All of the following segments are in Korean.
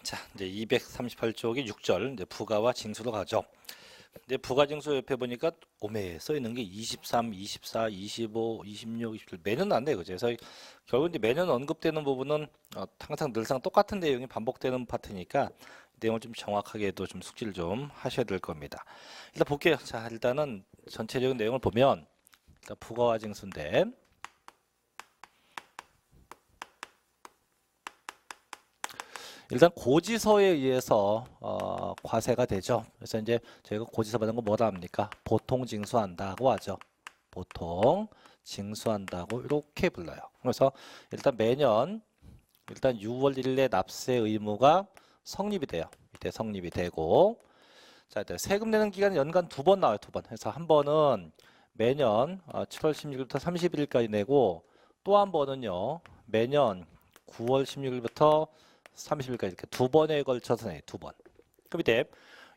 자, 이제 238쪽이 6절 이제 부가와 징수로 가죠. 근데 부가 징수 옆에 보니까 오메에 써 있는 게 23, 24, 25, 26, 27 매년 안 돼요. 그죠? 그래서 결국 이제 매년 언급되는 부분은 항상 늘상 똑같은 내용이 반복되는 파트니까 내용을 좀 정확하게도 좀 숙지를 좀 하셔야 될 겁니다. 일단 볼게요. 자, 일단은 전체적인 내용을 보면 일단 부가와 징수인데 일단 고지서에 의해서 과세가 되죠. 그래서 이제 저희가 고지서 받은 거 뭐라 합니까? 보통 징수한다고 하죠. 보통 징수한다고 이렇게 불러요. 그래서 일단 매년 일단 6월 1일에 납세 의무가 성립이 돼요. 이때 성립이 되고 자, 일단 세금 내는 기간은 연간 2번 나와요. 2번. 그래서 한 번은 매년 7월 16일부터 30일까지 내고 또 한 번은요. 매년 9월 16일부터 30일까지 이렇게 2번에 걸쳐서 내요. 2번. 그럼 이때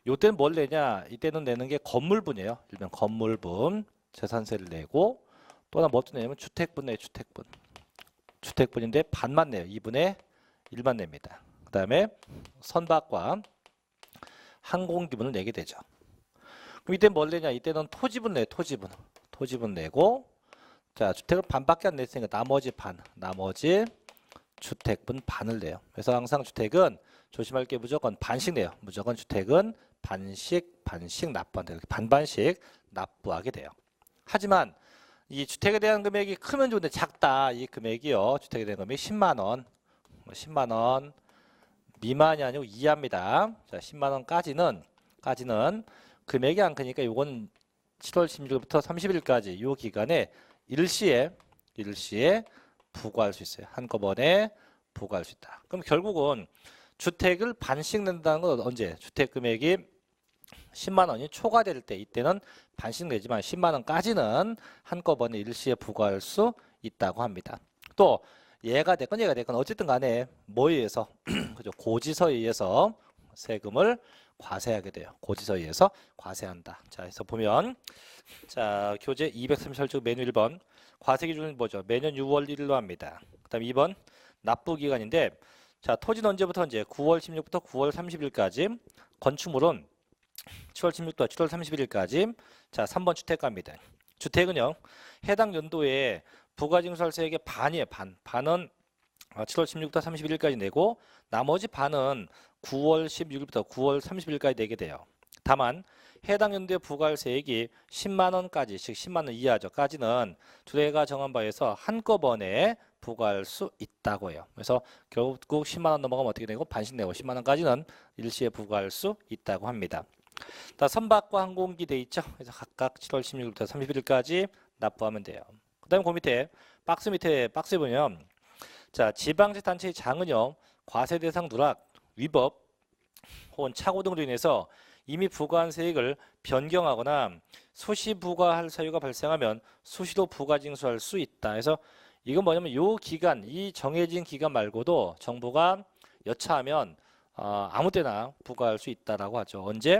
요때는 뭘 내냐? 이때는 내는 게 건물분이에요. 일명 건물분 재산세를 내고 또 하나 뭐또 내냐면 주택분 내요. 주택분. 주택분인데 반만 내요. 2분의 1만 냅니다. 그 다음에 선박과 항공기분을 내게 되죠. 그럼 이때 뭘 내냐? 이때는 토지분 내요. 토지분. 토지분 내고 자 주택을 반밖에 안 냈으니까 나머지 반. 나머지 주택분 반을 내요. 그래서 항상 주택은 조심할 게 무조건 반씩 내요. 무조건 주택은 반씩 납부한다. 이렇게 반반씩 납부하게 돼요. 하지만 이 주택에 대한 금액이 크면 좋은데 작다. 이 금액이요. 주택에 대한 금액이 10만 원. 10만 원 미만이 아니고 이하입니다. 자, 10만 원까지는 금액이 안 크니까 요건 7월 16일부터 30일까지 요 기간에 일시에 부과할 수 있어요. 한꺼번에 부과할 수 있다. 그럼 결국은 주택을 반씩 낸다는 건 언제? 주택 금액이 10만 원이 초과될 때 이때는 반씩 내지만 10만 원까지는 한꺼번에 일시에 부과할 수 있다고 합니다. 또 얘가 됐건 어쨌든 간에 뭐에 의해서 그죠? 고지서에 의해서 세금을 과세하게 돼요. 고지서에 의해서 과세한다. 자, 그래서 보면 자, 교재 238쪽 메뉴 1번 과세 기준은 뭐죠? 매년 6월 1일로 합니다. 그다음 2번 납부 기간인데 자, 토지는 언제부터 언제? 9월 16일부터 9월 30일까지. 건축물은 7월 16일부터 7월 31일까지. 자, 3번 주택가입니다. 주택은요. 해당 연도에 부가징수세액의 반이에요. 반은 7월 16일부터 31일까지 내고 나머지 반은 9월 16일부터 9월 30일까지 내게 돼요. 다만 해당 연도에 부과할 세액이 10만 원까지, 즉 10만 원 이하죠까지는 주례가 정한 바에서 한꺼번에 부과할 수 있다고 해요. 그래서 결국 10만 원 넘어가면 어떻게 되고 반씩 내고 10만 원까지는 일시에 부과할 수 있다고 합니다. 다 선박과 항공기 돼 있죠. 그래서 각각 7월 16일부터 31일까지 납부하면 돼요. 그다음에 그 밑에 박스에 보면 자, 지방자치단체의 장은요. 과세 대상 누락, 위법 혹은 착오 등으로 인해서 이미 부과한 세액을 변경하거나 수시 부과할 사유가 발생하면 수시로 부가 징수할 수 있다. 그래서 이건 뭐냐면 이 정해진 기간 말고도 정부가 여차하면 아무 때나 부과할 수 있다라고 하죠. 언제?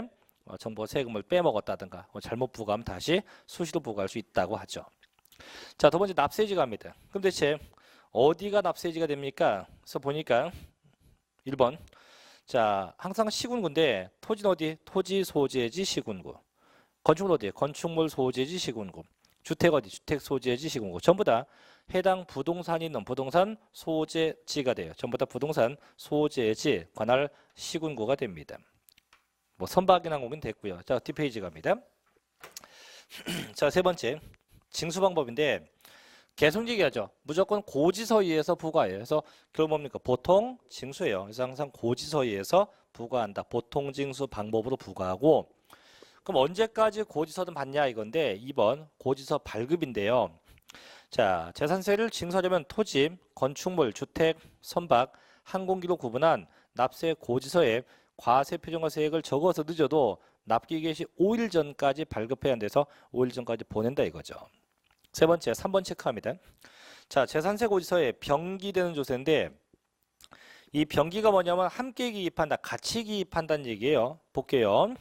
정부가 세금을 빼먹었다든가 잘못 부과하면 다시 수시로 부과할 수 있다고 하죠. 자, 두 번째 납세지가입니다. 그럼 대체 어디가 납세지가 됩니까? 그래서 보니까 1번 자, 항상 시군구인데 토지는 어디? 토지 소재지 시군구. 건축물 어디? 건축물 소재지 시군구. 주택 어디? 주택 소재지 시군구. 전부 다 해당 부동산이 있는 부동산 소재지가 돼요. 전부 다 부동산 소재지 관할 시군구가 됩니다. 뭐 선박이나 공은 됐고요. 자, 뒷페이지 갑니다. 자, 세 번째 징수 방법인데 계속 얘기하죠. 무조건 고지서에 의해서 부과해요. 그래서 결국 뭡니까? 보통 징수예요. 그래서 항상 고지서에 의해서 부과한다. 보통 징수 방법으로 부과하고 그럼 언제까지 고지서는 받냐 이건데 2번 고지서 발급인데요. 자, 재산세를 징수하려면 토지, 건축물, 주택, 선박, 항공기로 구분한 납세 고지서에 과세 표준과 세액을 적어서 늦어도 납기 개시 5일 전까지 발급해야 한대서 5일 전까지 보낸다 이거죠. 세 번째, 3번 체크합니다. 자, 재산세 고지서에 병기되는 조세인데 이 병기가 뭐냐면 함께 기입한다, 같이 기입한다는 얘기예요. 볼게요.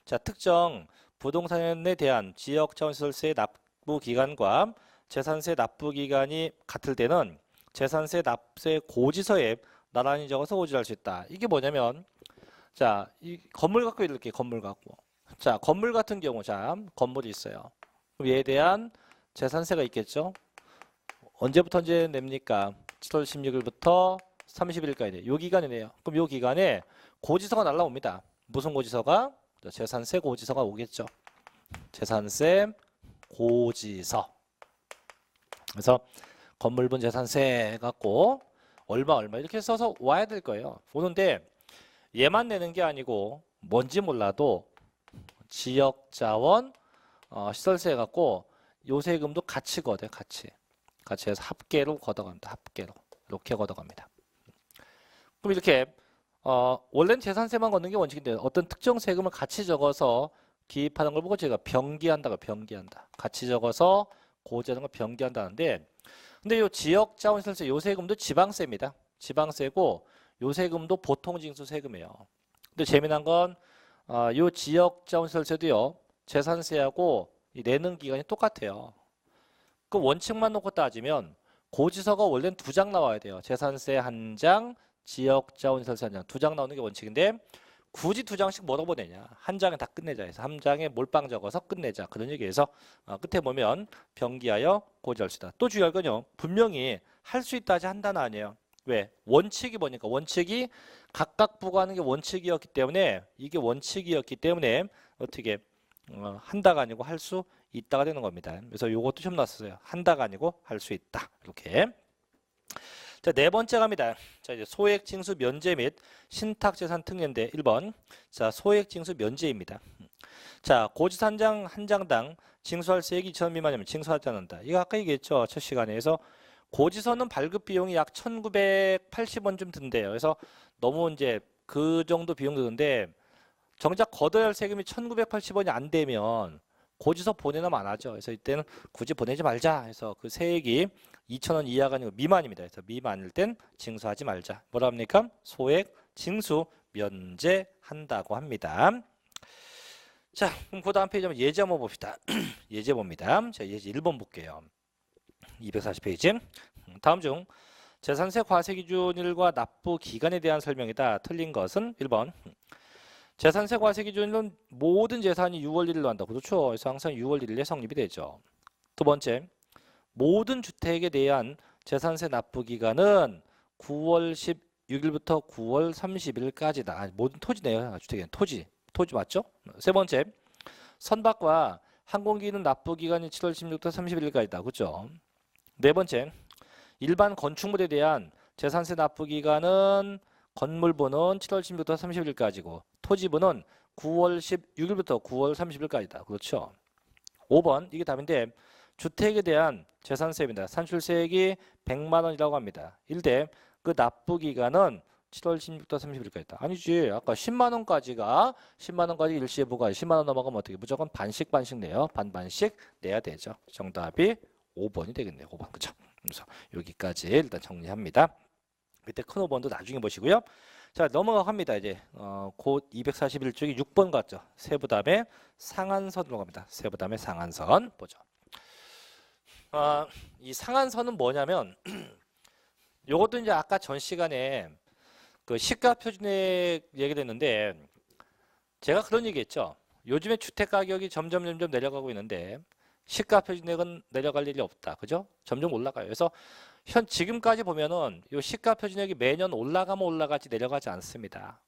자, 특정 부동산에 대한 지역 자원시설세 납부 기간과 재산세 납부 기간이 같을 때는 재산세 납세 고지서에 나란히 적어서 오지할 수 있다. 이게 뭐냐면 자, 이 건물 갖고 이렇게 건물 갖고. 자, 건물 같은 경우 자, 건물이 있어요. 그럼 얘에 대한 재산세가 있겠죠? 언제부터 언제 냅니까? 7월 16일부터 30일까지. 요 기간이네요. 그럼 요 기간에 고지서가 날라옵니다. 무슨 고지서가? 재산세 고지서가 오겠죠. 재산세 고지서. 그래서 건물분 재산세 갖고 얼마 이렇게 써서 와야 될 거예요. 오는데 얘만 내는 게 아니고 뭔지 몰라도 지역자원 시설세 갖고 요 세금도 같이 걷어요. 같이 해서 합계로 걷어갑니다. 합계로 이렇게 걷어갑니다. 그럼 이렇게 원래는 재산세만 걷는 게 원칙인데 어떤 특정 세금을 같이 적어서 기입하는 걸 보고 제가 병기한다고 병기한다. 같이 적어서 고지하는 걸 병기한다는데 근데 요 지역자원시설세 요 세금도 지방세입니다. 지방세고 요 세금도 보통징수 세금이에요. 근데 재미난 건 요 지역자원시설세도요. 재산세하고 이 내는 기간이 똑같아요. 그 원칙만 놓고 따지면 고지서가 원래는 2장 나와야 돼요. 재산세 1장, 지역자원시설세 1장. 2장 나오는 게 원칙인데 굳이 2장씩 뭐라고 보내냐. 한 장에 다 끝내자 해서 한 장에 몰빵 적어서 끝내자. 그런 얘기에서 끝에 보면 병기하여 고지할 수 있다. 또 중요한 건요. 분명히 할 수 있다지 한다는 아니에요. 왜? 원칙이 뭐니까? 원칙이 각각 부과하는 게 원칙이었기 때문에 이게 원칙이었기 때문에 어떻게 한다가 아니고 할 수 있다가 되는 겁니다. 그래서 이것도 좀 났어요. 한다가 아니고 할 수 있다. 이렇게. 자, 네 번째 갑니다. 자, 이제 소액징수 면제 및 신탁재산 특례인데 1번. 자, 소액징수 면제입니다. 자, 고지서 한 장당 징수할 세액이 2,000원 미만이면 징수하지 않는다. 이거 아까 얘기했죠. 첫 시간에서 고지서는 발급 비용이 약 1,980원쯤 든대요. 그래서 너무 이제 그 정도 비용도 드는데 정작 걷어야 할 세금이 1,980원이 안 되면 고지서 보내나 안 하죠. 그래서 이때는 굳이 보내지 말자 해서 그 세액이 2,000원 이하가 아니고 미만입니다. 그래서 미만일 땐 징수하지 말자. 뭐라 합니까? 소액 징수 면제한다고 합니다. 자, 그럼 그 다음 페이지 한번 예제 한번 봅시다. 예제 봅니다. 자, 예제 1번 볼게요. 240페이지. 다음 중 재산세 과세 기준일과 납부 기간에 대한 설명이다. 틀린 것은 1번. 재산세 과세 기준은 모든 재산이 6월 1일로 한다. 그렇죠. 그래서 항상 6월 1일에 성립이 되죠. 두 번째. 모든 주택에 대한 재산세 납부 기간은 9월 16일부터 9월 30일까지다. 아니, 모든 토지네요. 주택에는 토지 맞죠? 세 번째. 선박과 항공기는 납부 기간이 7월 16일부터 30일까지다. 그렇죠? 네 번째, 일반 건축물에 대한 재산세 납부 기간은 건물부는 7월 10일부터 30일까지고 토지부는 9월 16일부터 9월 30일까지다. 그렇죠? 5번, 이게 답인데 주택에 대한 재산세입니다. 산출세액이 100만 원이라고 합니다. 1대 그 납부 기간은 7월 16일부터 30일까지다. 아니지. 아까 10만 원까지가 10만 원까지 일시에 부과 10만 원 넘어가면 어떻게 무조건 반씩 내요. 반씩 내야 되죠. 정답이 5번이 되겠네요. 5번. 그죠? 그래서 여기까지 일단 정리합니다. 밑에 큰 5번도 나중에 보시고요. 자, 넘어갑니다. 이제 곧 241쪽이 6번 같죠. 세부담의 상한선으로 갑니다. 세부담의 상한선 보죠. 이 상한선은 뭐냐면 요것도 이제 아까 전 시간에 그 시가 표준액 얘기를 했는데 제가 그런 얘기했죠. 요즘에 주택 가격이 점점 내려가고 있는데 시가 표준액은 내려갈 일이 없다. 그죠? 점점 올라가요. 그래서 지금까지 보면은 이 시가 표준액이 매년 올라가면 올라가지 내려가지 않습니다.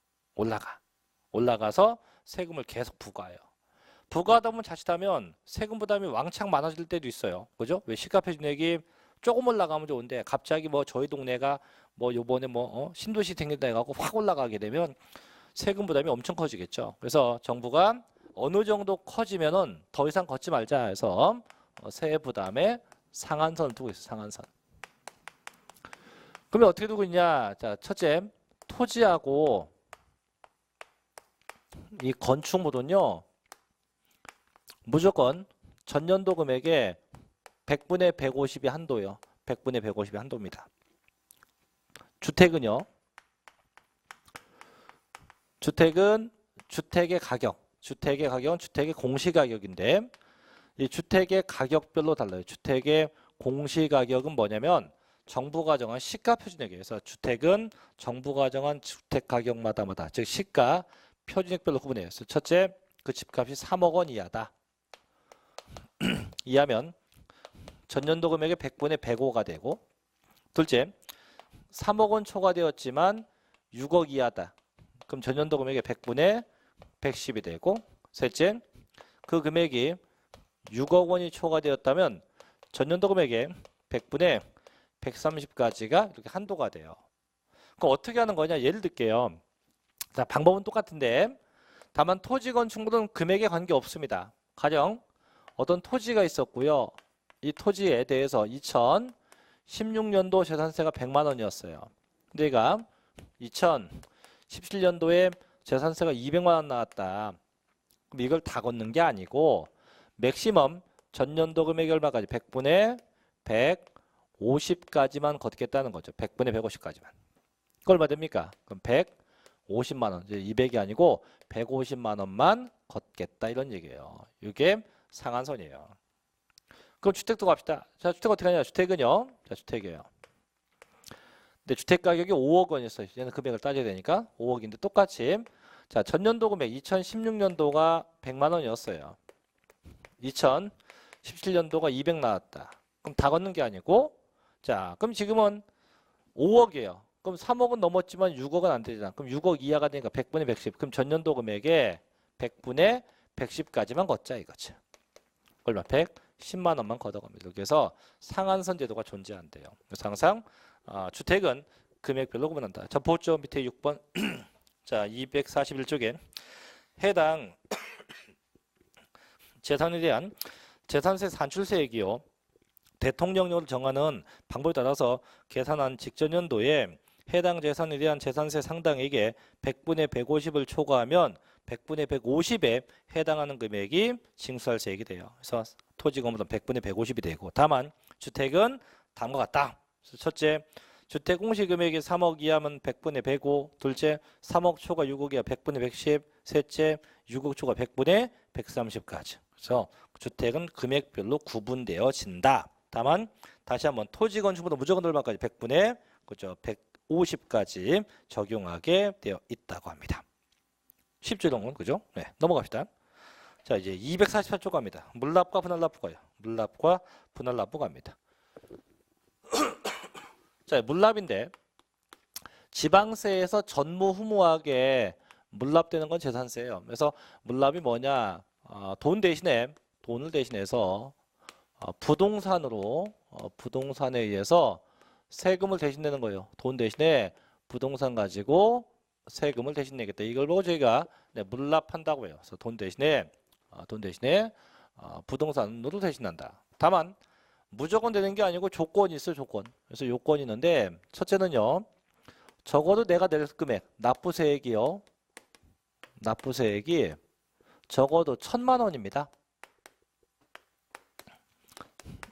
올라가서 세금을 계속 부과해요. 부과하다 보면 자칫하면 세금 부담이 왕창 많아질 때도 있어요. 그죠? 왜 시가 표준액이 조금 올라가면 좋은데 갑자기 뭐 저희 동네가 뭐 요번에 신도시 생긴다 해갖고 확 올라가게 되면 세금 부담이 엄청 커지겠죠. 그래서 정부가 어느 정도 커지면은 더 이상 걷지 말자 해서 세액 부담에 상한선을 두고 있어요. 상한선. 그러면 어떻게 두고 있냐? 자, 첫째, 토지하고 이 건축물은요, 무조건 전년도 금액의 100분의 150이 한도예요. 100분의 150이 한도입니다. 주택은요, 주택은 주택의 가격은 주택의 공시가격인데 이 주택의 가격별로 달라요. 주택의 공시가격은 뭐냐면 정부가 정한 시가 표준액이에요. 그래서 주택은 정부가 정한 주택 가격마다 즉 시가 표준액별로 구분해요. 그래서 첫째, 그 집값이 3억 원 이하다. 이하면 전년도 금액의 100분의 105가 되고, 둘째, 3억 원 초과되었지만 6억 이하다. 그럼 전년도 금액의 100분의 110이 되고, 셋째, 그 금액이 6억 원이 초과되었다면 전년도 금액의 100분의 130까지가 이렇게 한도가 돼요. 그럼 어떻게 하는 거냐? 예를 들게요. 자, 방법은 똑같은데 다만 토지 건축물은 금액에 관계없습니다. 가령 어떤 토지가 있었고요. 이 토지에 대해서 2016년도 재산세가 100만 원이었어요. 근데 얘가 2017년도에 재산세가 200만 원 나왔다. 그럼 이걸 다 걷는 게 아니고 맥시멈 전년도 금액이 얼마까지? 100분의 150까지만 걷겠다는 거죠. 100분의 150까지만. 그거 얼마 됩니까? 그럼 150만 원. 이제 200이 아니고 150만 원만 걷겠다 이런 얘기예요. 이게 상한선이에요. 그럼 주택도 갑시다. 자, 주택 어떻게 하냐? 주택은요. 자, 주택이에요. 근데 주택 가격이 5억 원이었어요. 얘는 금액을 따져야 되니까 5억인데 똑같이 자, 전년도 금액 2016년도가 100만 원이었어요. 2017년도가 200 나왔다. 그럼 다 걷는 게 아니고 자, 그럼 지금은 5억이에요. 그럼 3억은 넘었지만 6억은 안 되잖아. 그럼 6억 이하가 되니까 100분의 110. 그럼 전년도 금액에 100분의 110까지만 걷자 이거죠. 얼마? 110만 원만 걷어갑니다. 그래서 상한선 제도가 존재한대요. 그래서 항상 주택은 금액별로 구분한다. 자, 보죠. 밑에 6번. 자, 241쪽에 해당 재산에 대한 재산세 산출세액이요. 대통령령으로 정하는 방법에 따라서 계산한 직전 연도에 해당 재산에 대한 재산세 상당액의 100분의 150을 초과하면 100분의 150에 해당하는 금액이 징수할세액이 돼요. 그래서 토지 건물은 100분의 150이 되고 다만 주택은 다음과 같다. 첫째, 주택 공시금액이 3억 이하면 100분의 105, 둘째, 3억 초과 6억 이하 100분의 110, 셋째, 6억 초과 100분의 130까지. 그래서 주택은 금액별로 구분되어진다. 다만 다시 한번 토지 건축물은 무조건 얼마까지? 100분의 그죠? 150까지 적용하게 되어 있다고 합니다. 쉽죠, 이런 건 그죠? 네, 넘어갑시다. 자, 이제 244쪽 갑니다. 물납과 분할납부가요. 물납과 분할납부 갑니다. 자, 물납인데 지방세에서 전무후무하게 물납되는 건 재산세예요. 그래서 물납이 뭐냐? 돈을 대신해서 부동산으로 부동산에 의해서 세금을 대신 내는 거예요. 돈 대신에 부동산 가지고 세금을 대신 내겠다. 이걸 보고 저희가 물납한다고 해요. 그래서 돈 대신에 부동산으로 대신한다. 다만 무조건 되는 게 아니고 조건이 있어요. 조건. 그래서 요건이 있는데 첫째는요. 적어도 내가 낼 금액 납부세액이요. 납부세액이 적어도 1,000만 원입니다.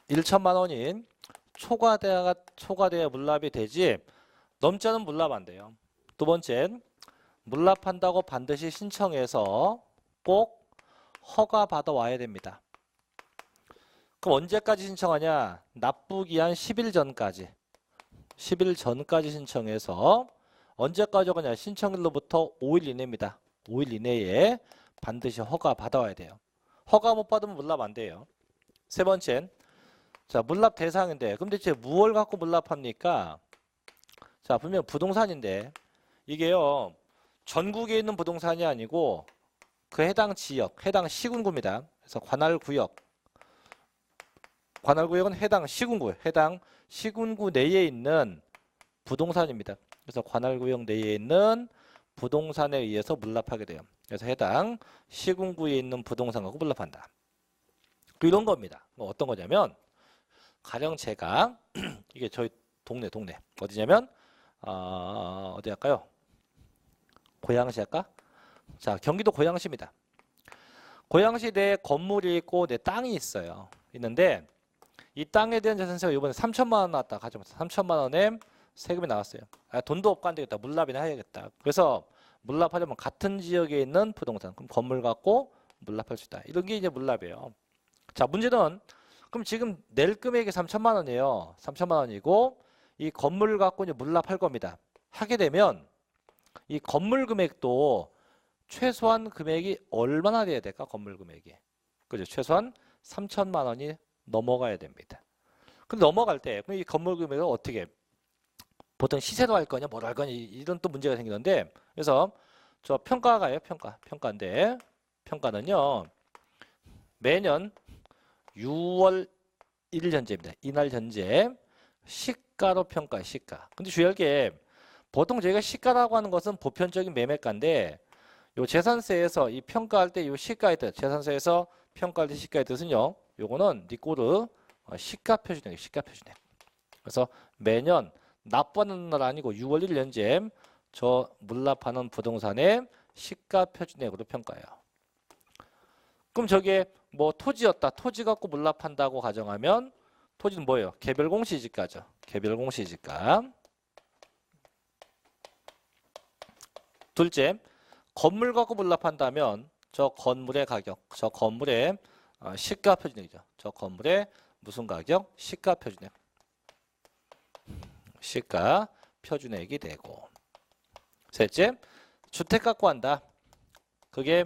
1,000만 원인 초과돼야 물납이 되지 넘지 않으면 물납 안 돼요. 두 번째, 물납한다고 반드시 신청해서 꼭 허가 받아 와야 됩니다. 그럼 언제까지 신청하냐? 납부기한 10일 전까지. 10일 전까지 신청해서 언제까지 하냐? 신청일로부터 5일 이내입니다. 5일 이내에 반드시 허가 받아와야 돼요. 허가 못 받으면 물납 안 돼요. 세 번째, 자, 물납 대상인데 그럼 대체 무엇을 갖고 물납합니까? 자, 분명 부동산인데 이게요. 전국에 있는 부동산이 아니고 그 해당 지역, 해당 시군구입니다. 그래서 관할구역은 해당 시군구 내에 있는 부동산입니다. 그래서 관할구역 내에 있는 부동산에 의해서 물납하게 돼요. 그래서 해당 시군구에 있는 부동산 갖고 물납한다. 이런 겁니다. 어떤 거냐면 가령 제가 이게 저희 동네 어디냐면 어디 할까요? 고양시 할까? 자, 경기도 고양시입니다. 고양시 내에 건물이 있고 내 땅이 있는데 이 땅에 대한 재산세가 이번에 3천만 원 나왔다. 가져보세요. 3천만 원에 세금이 나왔어요. 돈도 없고 안 되겠다. 물납이나 해야겠다. 그래서 물납하려면 같은 지역에 있는 부동산, 그럼 건물 갖고 물납할 수 있다. 이런 게 이제 물납이에요. 자, 문제는 그럼 지금 낼 금액이 3천만 원이에요. 3천만 원이고 이 건물을 갖고 이제 물납할 겁니다. 하게 되면 이 건물 금액도 최소한 금액이 얼마나 돼야 될까? 건물 금액이. 그죠? 최소한 3천만 원이 넘어가야 됩니다. 근데 넘어갈 때 이 건물 금액을 어떻게 보통 시세로 할 거냐 뭐로 할 거냐 이런 또 문제가 생기는데 그래서 저 평가가요. 평가인데 평가는요. 매년 6월 1일 현재입니다. 이날 현재 시가로 평가해 시가. 근데 주의할 게 보통 저희가 시가라고 하는 것은 보편적인 매매가인데 요 재산세에서 이 평가할 때 요 시가의 뜻, 재산세에서 평가할 때 시가의 뜻은요. 요거는 니꼬르 시가 표준액, 시가 표준액. 그래서 매년 납부하는 날 아니고 6월 1일 현재 저 물납하는 부동산의 시가 표준액으로 평가해요. 그럼 저게 뭐 토지였다. 토지 갖고 물납한다고 가정하면 토지는 뭐예요? 개별 공시지가죠. 개별 공시지가. 둘째, 건물 갖고 물납한다면 저 건물의 가격, 저 건물의 시가 표준액이죠. 저 건물의 무슨 가격? 시가 표준액. 시가 표준액이 되고. 셋째, 주택 갖고 한다. 그게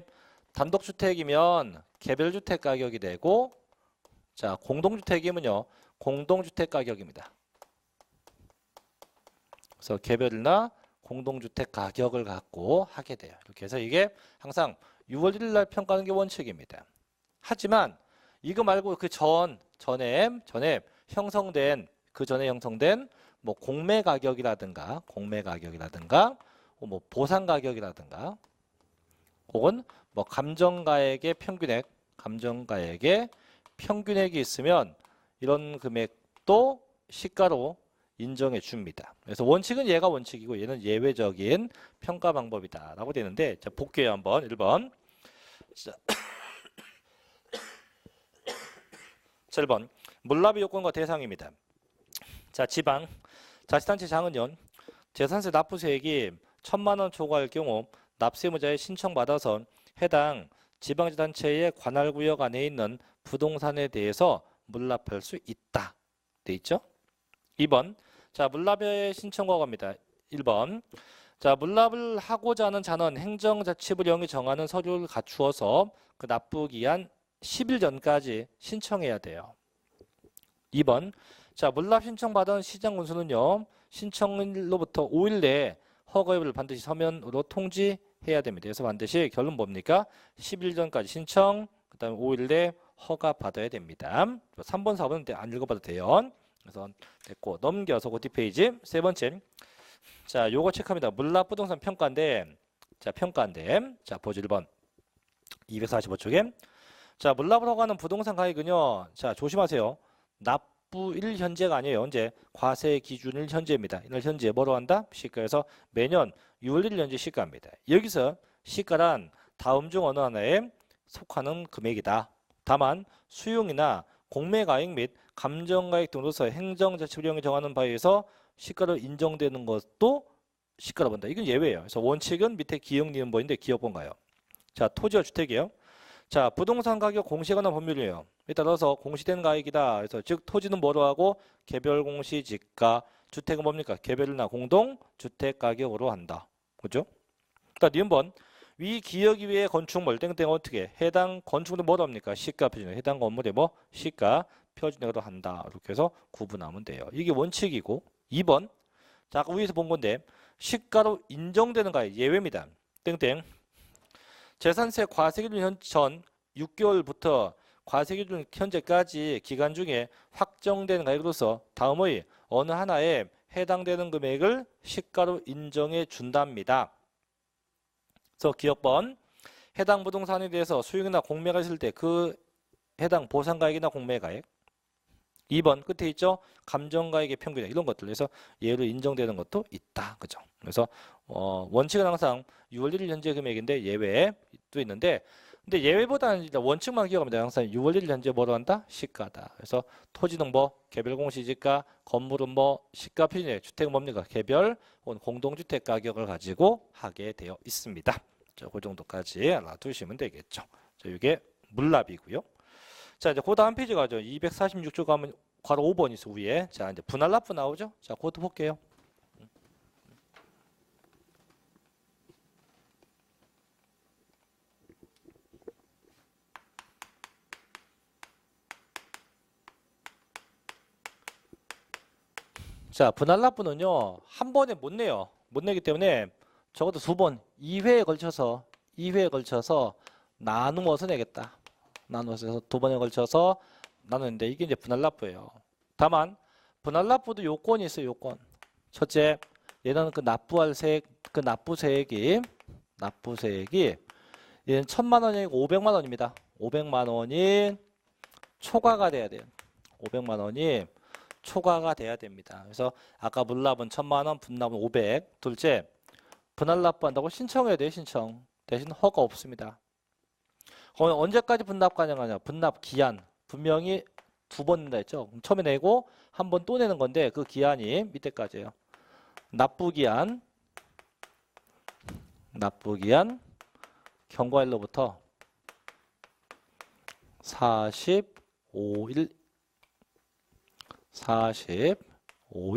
단독주택이면 개별주택 가격이 되고 자 공동주택이면요. 공동주택 가격입니다. 그래서 개별이나 공동주택 가격을 갖고 하게 돼요. 이렇게 해서 이게 항상 6월 1일 날 평가하는 게 원칙입니다. 하지만 이거 말고 그 전에 형성된 그 전에 형성된 뭐 공매 가격이라든가 뭐 보상 가격이라든가 혹은 뭐 감정가액의 평균액이 있으면 이런 금액도 시가로 인정해 줍니다. 그래서 원칙은 얘가 원칙이고 얘는 예외적인 평가 방법이다라고 되는데 자 볼게요 한번 1번. 자, 7번 물납의 요건과 대상입니다. 자 지방 자치단체 장은요 재산세 납부세액이 1,000만 원 초과할 경우 납세의무자에 신청받아서 해당 지방자치단체의 관할구역 안에 있는 부동산에 대해서 물납할 수 있다. 돼 있죠? 2번. 자, 물납의 신청과 갑니다. 1번. 자, 물납을 하고자 하는 자는 행정자치부령이 정하는 서류를 갖추어서 그 납부기한 10일 전까지 신청해야 돼요. 2번. 자, 물납 신청받은 시장군수는요. 신청일로부터 5일 내에 허가 여부를 반드시 서면으로 통지해야 됩니다. 그래서 반드시 결론 뭡니까? 10일 전까지 신청, 그 다음에 5일 내에 허가 받아야 됩니다. 3번, 4번은 안 읽어봐도 돼요. 그래서 됐고 넘겨서 그 뒷페이지 세 번째. 자, 요거 체크합니다. 물납 부동산 평가인데 자, 보죠 1번 245쪽에 자, 물납을 허가하는 부동산 가액은요. 자, 조심하세요. 납부일 현재가 아니에요. 언제? 과세 기준일 현재입니다. 이날 현재 뭐로 한다? 시가에서 매년 6월 1일 현재 시가입니다. 여기서 시가란 다음 중 어느 하나에 속하는 금액이다. 다만 수용이나 공매가액 및 감정가액 등으로서 행정자치부령이 정하는 바에 의해서 시가로 인정되는 것도 시가로 본다. 이건 예외예요. 그래서 원칙은 밑에 기역 니은보인데 기역본가요. 자, 토지와 주택이에요. 자, 부동산 가격 공시에 관한 법률이에요. 따라서 공시된 가액이다. 그래서 즉 토지는 뭐로 하고 개별 공시지가, 주택은 뭡니까? 개별이나 공동 주택 가격으로 한다. 그죠? 자, 니은번 위 기역 이외의 건축물 땡땡 어떻게 해당 건축물은 뭐로 합니까? 시가 표준액. 해당 건물에 뭐 시가 표준액으로 한다. 이렇게 해서 구분하면 돼요. 이게 원칙이고 2번 자 아까 위에서 본 건데 시가로 인정되는 가액 예외입니다. 땡땡 재산세 과세기준 전 6개월부터 과세기준 현재까지 기간 중에 확정된 가액으로서 다음의 어느 하나에 해당되는 금액을 시가로 인정해 준답니다. 그래서 기억번 해당 부동산에 대해서 수용이나 공매가 있을 때 그 해당 보상가액이나 공매가액 2번 끝에 있죠. 감정가액의 평균액 이런 것들 그래서 예외로 인정되는 것도 있다. 그죠? 그래서 원칙은 항상 6월 1일 현재 금액인데 예외도 있는데 근데 예외보다는 원칙만 기억합니다. 항상 6월 1일 현재 뭐로 한다? 시가다. 그래서 토지는 뭐 개별 공시지가, 건물은 뭐 시가 표준액, 주택은 뭡니까? 개별 혹은 공동주택 가격을 가지고 하게 되어 있습니다. 자, 그 정도까지 알아두시면 되겠죠. 자, 이게 물납이고요. 자, 이제 그 다음 페이지 가죠. 246쪽 가면 괄호 5번 있어 위에. 자 이제 분할납부 나오죠. 자 그것도 볼게요. 자 분할납부는요 한 번에 못 내요. 못 내기 때문에 적어도 두 번 2회에 걸쳐서 나누어서 내겠다. 나누어서 두 번에 걸쳐서 나누는데 이게 이제 분할납부예요. 다만 분할납부도 요건이 있어요. 요건. 첫째, 얘는 그 납부할 세액, 그 납부세액이 얘는 1,000만 원이 아니고 500만 원입니다. 500만 원이 초과가 돼야 돼요. 500만 원이 초과가 돼야 됩니다. 그래서 아까 물납은 1,000만 원, 분납은 500. 둘째, 분할납부한다고 신청해야 돼요. 신청. 대신 허가 없습니다. 그러면 언제까지 분납 가능하냐? 분납 기한. 분명히 두 번 낸다 했죠. 처음에 내고 한 번 또 내는 건데 그 기한이 밑에까지예요. 납부기한 경과일로부터 45일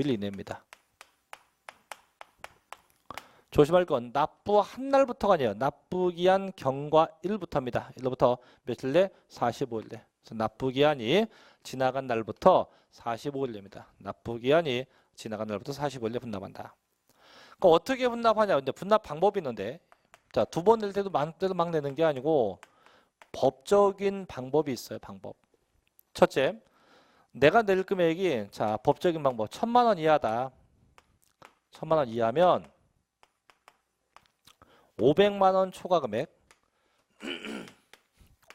이내입니다. 조심할 건 납부한 날부터가 아니에요. 납부기한 경과일부터입니다. 일로부터 며칠 내? 45일 내. 그래서 납부기한이 지나간 날부터 45일 내입니다. 납부기한이 지나간 날부터 45일 내 분납한다. 그러니까 어떻게 분납하냐? 근데 분납 방법이 있는데, 자, 두 번 낼 때도 막 내는 게 아니고 법적인 방법이 있어요. 방법. 첫째, 내가 낼 금액이 자 법적인 방법 1,000만 원 이하다. 1,000만 원 이하면 500만 원 초과 금액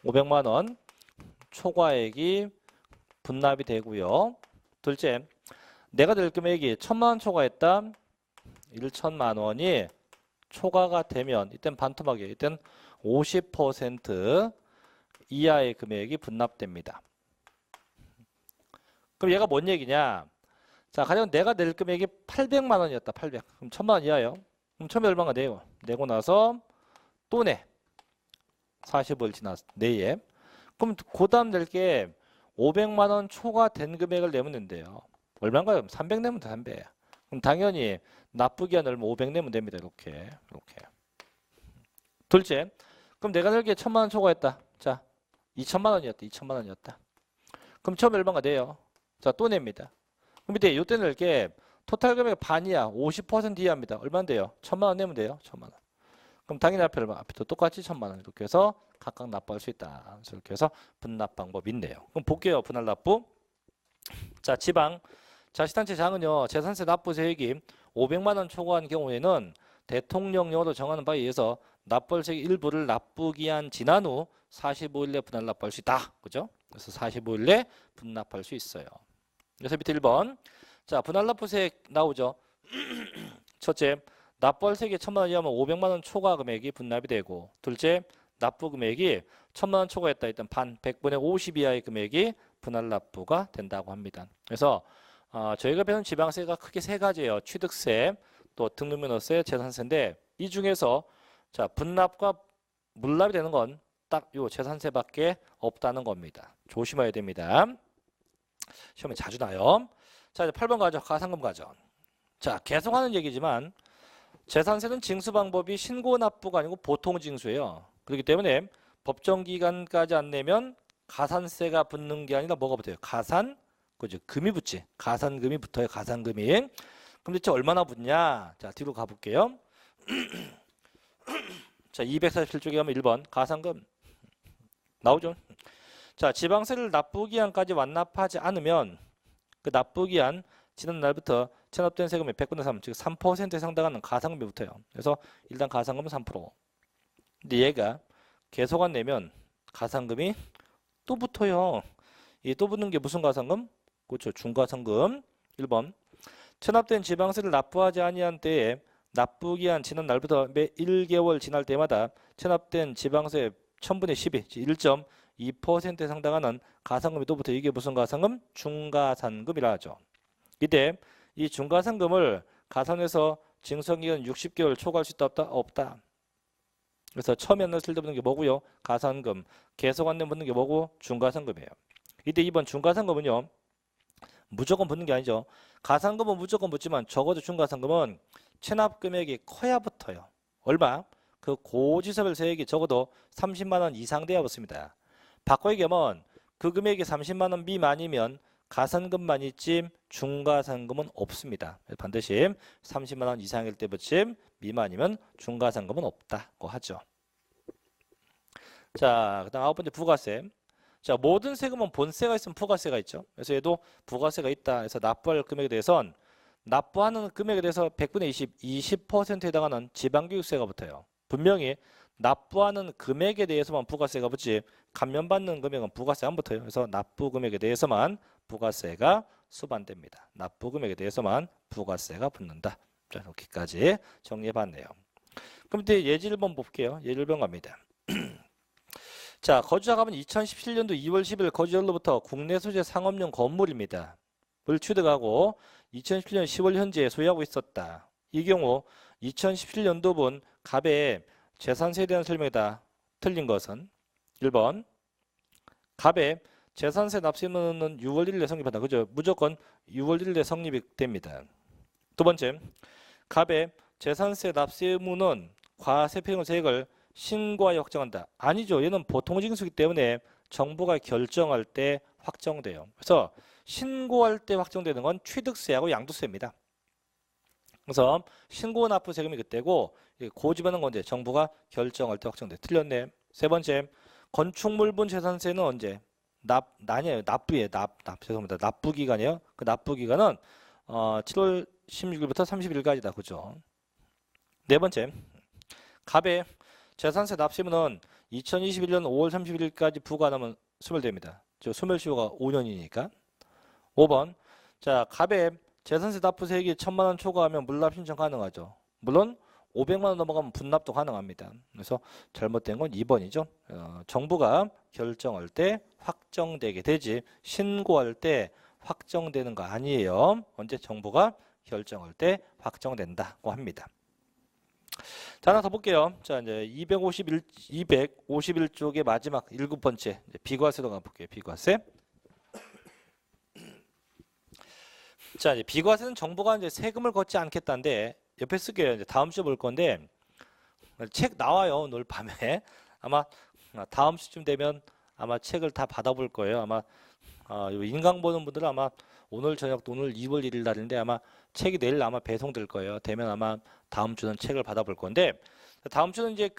500만 원 초과액이 분납이 되고요. 둘째, 내가 낼 금액이 1,000만 원 초과했다. 1,000만 원이 초과가 되면 이땐 반토막이에요. 이땐 50% 이하의 금액이 분납됩니다. 그럼 얘가 뭔 얘기냐? 자, 가령 내가 낼 금액이 800만 원이었다. 800. 그럼 1,000만 원 이하예요. 그럼 처음에 얼마가 내요? 내고 나서 또 내. 45일 지나서 내에. 그럼 그 다음 낼 게 500만 원 초과된 금액을 내면 된대요. 얼마인가요? 300 내면 돼. 300. 그럼 당연히 납부기한 얼마 500 내면 됩니다. 이렇게. 둘째, 그럼 내가 낼게 1,000만 원 초과했다. 자, 2,000만 원이었다. 2,000만 원이었다. 그럼 처음에 얼마가 돼요? 자, 또 냅니다. 그럼 이때 요때 낼게 토탈 금액 반이야. 50% 이하입니다. 얼마인데요? 1,000만 원 내면 돼요. 1,000만 원. 그럼 당연히 앞에도 똑같이 1,000만 원 이렇게 해서 각각 납부할 수 있다. 그래서 이렇게 해서 분납 방법이 있네요. 그럼 볼게요. 분할 납부. 자, 지방 자치단체 장은요. 재산세 납부세액이 500만 원 초과한 경우에는 대통령령으로 정하는 바에 의해서 납부세액 일부를 납부기한 지난 후 45일 내 분할 납부할 수 있다. 그죠? 그래서 45일 내 분납할 수 있어요. 그래서 밑에 1번. 자, 분할 납부세액 나오죠. 첫째, 납부할 세액이 1,000만 원 이하면 500만 원 초과 금액이 분납이 되고, 둘째, 납부 금액이 1,000만 원 초과했다. 일단 반 100분의 50 이하의 금액이 분할 납부가 된다고 합니다. 그래서 저희가 배운 지방세가 크게 세 가지예요. 취득세, 또 등록면허세, 재산세인데 이 중에서 자 분납과 물납이 되는 건 딱 요 재산세밖에 없다는 겁니다. 조심해야 됩니다. 시험에 자주 나요. 자, 이제 8번 가죠. 가산금 가죠. 자, 계속 하는 얘기지만 재산세는 징수 방법이 신고 납부가 아니고 보통 징수예요. 그렇기 때문에 법정 기간까지 안 내면 가산세가 붙는 게 아니라 뭐가 붙어요? 그죠? 금이 붙지. 가산금이 붙어요. 가산금이. 그럼 대체 얼마나 붙냐? 자, 뒤로 가볼게요. 자, 247쪽에 가면 1번 가산금 나오죠. 자, 지방세를 납부기한까지 완납하지 않으면 그 납부기한 지난 날부터 체납된 세금의 100분의 3, 즉 3%에 상당하는 가산금이 붙어요. 그래서 일단 가산금은 3%. 근데 얘가 계속 안 내면 가산금이 또 붙어요. 이 또 붙는 게 무슨 가산금? 그렇죠. 중가산금. 1번. 체납된 지방세를 납부하지 아니한 때에 납부기한 지난 날부터 매 1개월 지날 때마다 체납된 지방세 1000분의 12, 1.2%에 상당하는 가산금이 또 붙어요. 이게 무슨 가산금? 중가산금이라 하죠. 이때 이 중가산금을 가산해서 징수기간 60개월 초과할 수 있다 없다? 없다. 그래서 처음에 안 냈을 때 붙는 게 뭐고요? 가산금. 계속 안 내면 붙는 게 뭐고? 중가산금이에요. 이때 이번 중가산금은요. 무조건 붙는 게 아니죠. 가산금은 무조건 붙지만 적어도 중과상금은 체납 금액이 커야 붙어요. 얼마? 그 고지서별 세액이 적어도 30만 원 이상 돼야 붙습니다. 바꿔 얘기하면 그 금액이 30만 원 미만이면 가산금만 있지 중과상금은 없습니다. 반드시 30만 원 이상일 때 붙임, 미만이면 중과상금은 없다고 하죠. 자, 그다음 9번째 부가세. 자, 모든 세금은 본세가 있으면 부가세가 있죠. 그래서 얘도 부가세가 있다 해서 납부할 금액에 대해선 납부하는 금액에 대해서 100분의 20%에 해당하는 지방교육세가 붙어요. 분명히 납부하는 금액에 대해서만 부가세가 붙지 감면받는 금액은 부가세 안 붙어요. 그래서 납부 금액에 대해서만 부가세가 수반됩니다. 납부 금액에 대해서만 부가세가 붙는다. 자, 여기까지 정리해봤네요. 그럼 이제 예제 1번 볼게요. 예제 1번 갑니다. 자, 거주자가은 2017년도 2월 10일 거주일로부터 국내 소재 상업용 건물입니다. 을 취득하고 2017년 10월 현재 소유하고 있었다. 이 경우 2017년도분 갑의 재산세에 대한 설명이다. 틀린 것은 1번 갑의 재산세 납세의무는 6월 1일에 성립한다. 그죠? 무조건 6월 1일에 성립이 됩니다. 두 번째, 갑의 재산세 납세 의무는 과세표준세액을 신고하여 확정한다. 아니죠. 얘는 보통징수이기 때문에 정부가 결정할 때 확정돼요. 그래서 신고할 때 확정되는 건 취득세하고 양도세입니다. 그래서 신고 납부 세금이 그때고 고집하는 건 언제? 정부가 결정할 때 확정돼. 틀렸네. 세 번째, 건축물분 재산세는 언제? 아니에요. 납부예요. 죄송합니다. 납부 기간이에요. 그 납부 기간은 7월 16일부터 30일까지다. 그죠? 네 번째, 갑의 재산세 납세의무는 2021년 5월 31일까지 부과 안 하면 소멸됩니다. 소멸시효가 5년이니까. 5번, 자, 갑의 재산세 납부세액이 1,000만 원 초과하면 물납 신청 가능하죠. 물론 500만 원 넘어가면 분납도 가능합니다. 그래서 잘못된 건 2번이죠. 정부가 결정할 때 확정되게 되지 신고할 때 확정되는 거 아니에요. 언제 정부가 결정할 때 확정된다고 합니다. 자, 하나 더 볼게요. 자, 이제 251쪽의 마지막 7번째 비과세로 가볼게요. 비과세. 자, 이제 비과세는 정부가 이제 세금을 걷지 않겠다는데 옆에 쓸게요. 이제 다음 주에 볼 건데 책 나와요. 오늘 밤에 아마 다음 주쯤 되면 아마 책을 다 받아볼 거예요. 아마 인강 보는 분들은 아마 오늘 저녁 오늘 2월 1일 날인데 아마 책이 내일 아마 배송될 거예요. 되면 아마 다음 주는 책을 받아볼 건데 다음 주는 이제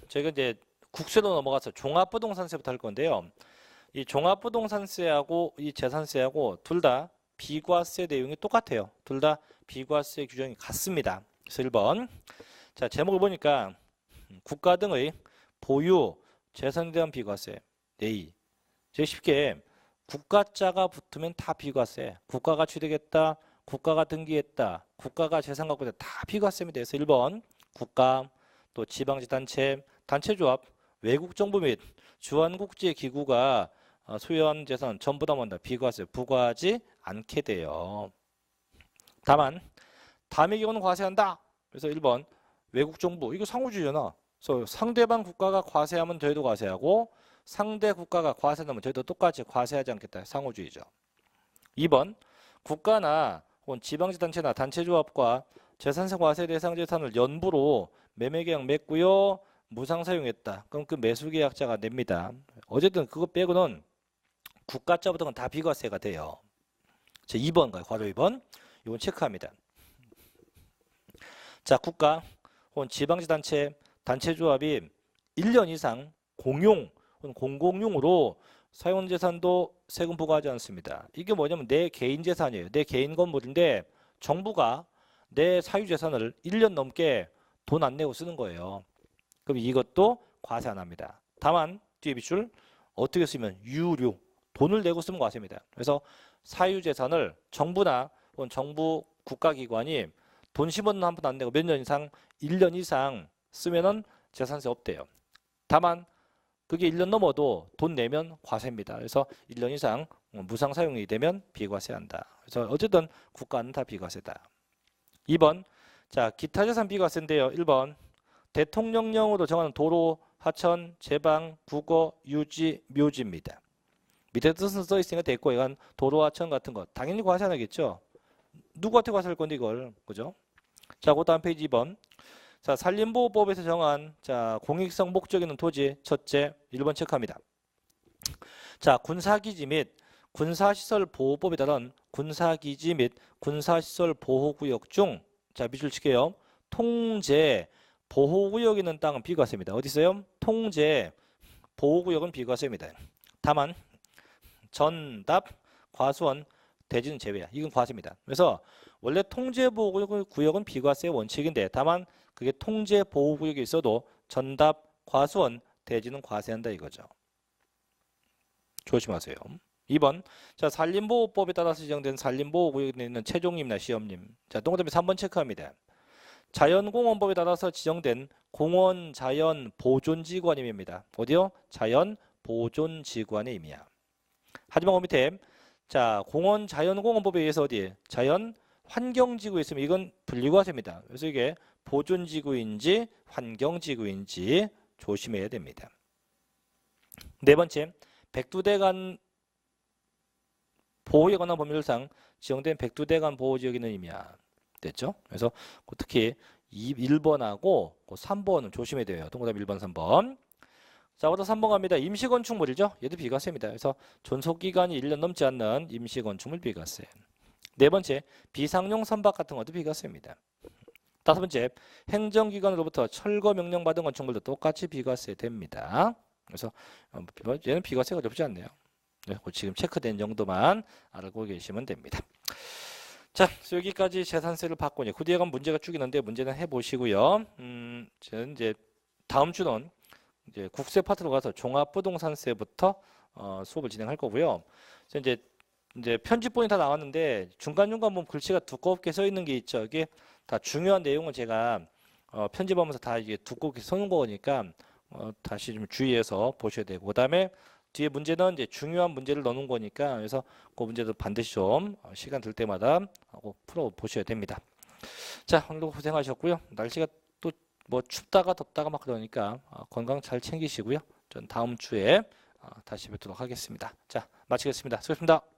저희가 이제 국세로 넘어가서 종합부동산세부터 할 건데요. 이 종합부동산세하고 이 재산세하고 둘 다 비과세 내용이 똑같아요. 둘 다 비과세 규정이 같습니다. 그래서 1번. 자, 제목을 보니까 국가 등의 보유 재산에 대한 비과세. A. 제일 쉽게 국가자가 붙으면 다 비과세. 국가가 취득했다, 국가가 등기했다, 국가가 재산 갖고 있다, 다 비과세입니다. 그래서 1번 국가, 또 지방자치단체, 단체조합, 외국정부 및 주한국제기구가 소유한 재산 전부 다 뭔다? 비과세, 부과하지 않게 돼요. 다만 다음의 경우는 과세한다. 그래서 1번 외국정부, 이거 상호주의잖아. 그래서 상대방 국가가 과세하면 저희도 과세하고 상대 국가가 과세하면 저희도 똑같이 과세하지 않겠다. 상호주의죠. 2번 국가나 혹은 지방자치단체나 단체조합과 재산세 과세 대상 재산을 연부로 매매계약 맺고요. 무상 사용했다. 그럼 그 매수계약자가 냅니다. 어쨌든 그거 빼고는 국가자부터는 다 비과세가 돼요. 자, 2번가요. 괄호 2번. 이건 체크합니다. 자, 국가 혹은 지방자치단체, 단체조합이 1년 이상 공용 혹은 공공용으로 사용 재산도 세금 부과하지 않습니다. 이게 뭐냐면 내 개인 재산이에요. 내 개인 건물인데 정부가 내 사유 재산을 1년 넘게 돈 안 내고 쓰는 거예요. 그럼 이것도 과세 안 합니다. 다만 뒤에 비출 어떻게 쓰면 유료, 돈을 내고 쓰면 과세입니다. 그래서 사유 재산을 정부나 혹은 정부 국가기관이 돈 10원 한 번 안 내고 몇 년 이상 1년 이상 쓰면은 재산세 없대요. 다만 그게 1년 넘어도 돈 내면 과세입니다. 그래서 1년 이상 무상 사용이 되면 비과세한다. 그래서 어쨌든 국가는 다 비과세다. 2번, 자, 기타 재산 비과세인데요. 1번, 대통령령으로 정하는 도로, 하천, 제방, 국어, 유지, 묘지입니다. 밑에 뜻은 써 있으니까 됐고, 이건 도로하천 같은 거 당연히 과세하겠죠. 누구한테 과세할 건데 이걸, 그죠? 자, 그 다음 페이지 2번. 자, 산림보호법에서 정한 자 공익성 목적 있는 토지 첫째 1번 체크합니다. 자, 군사기지 및 군사시설 보호법에 따른 군사기지 및 군사시설 보호구역 중 자 밑줄 칠게요. 통제 보호구역 있는 땅은 비과세입니다. 어디 있어요? 통제 보호구역은 비과세입니다. 다만 전답 과수원 대지는 제외야. 이건 과세입니다. 그래서 원래 통제 보호구역은 비과세의 원칙인데 다만 그게 통제 보호구역이 있어도 전답 과수원 대지는 과세한다 이거죠. 조심하세요. 2번. 자, 산림보호법에 따라서 지정된 산림보호구역에 있는 최종님이나 시험님. 자, 동그라미 3번 체크합니다. 자연공원법에 따라서 지정된 공원자연보존지구안임입니다. 어디요? 자연보존지구안의 의미야. 하지만 그 밑에 자, 공원자연공원법에 의해서 어디? 자연환경지구에 있으면 이건 분리과세입니다. 그래서 이게 보존지구인지 환경지구인지 조심해야 됩니다. 네 번째, 백두대간 보호에 관한 법률상 지정된 백두대간 보호지역에는 의미야. 됐죠? 그래서 특히 1번하고 3번은 조심해야 돼요. 동그라미 1번, 3번. 자, 보다 3번 갑니다. 임시건축물이죠. 얘도 비과세입니다. 그래서 존속기간이 1년 넘지 않는 임시건축물 비과세. 네 번째, 비상용 선박 같은 것도 비과세입니다. 다섯 번째, 행정기관으로부터 철거 명령 받은 건축물도 똑같이 비과세 됩니다. 그래서 얘는 비과세가 어렵지 않네요. 지금 체크된 정도만 알고 계시면 됩니다. 자, 여기까지 재산세를 받고 그 뒤에 가면 문제가 쭉 있는데 문제는 해보시고요. 저는 이제 다음 주는 이제 국세 파트로 가서 종합부동산세부터 수업을 진행할 거고요. 그래서 이제 편집본이 다 나왔는데 중간중간 보면 글씨가 두껍게 써 있는 게 있죠. 이게 다 중요한 내용은 제가 편집하면서 다 이게 두껍게 써놓은 거니까 다시 좀 주의해서 보셔야 되고, 그다음에 뒤에 문제는 이제 중요한 문제를 넣는 거니까 그래서 그 문제도 반드시 좀 시간 될 때마다 풀어 보셔야 됩니다. 자, 오늘도 고생하셨고요. 날씨가 또 뭐 춥다가 덥다가 막 그러니까 건강 잘 챙기시고요. 전 다음 주에 다시 뵙도록 하겠습니다. 자, 마치겠습니다. 수고하셨습니다.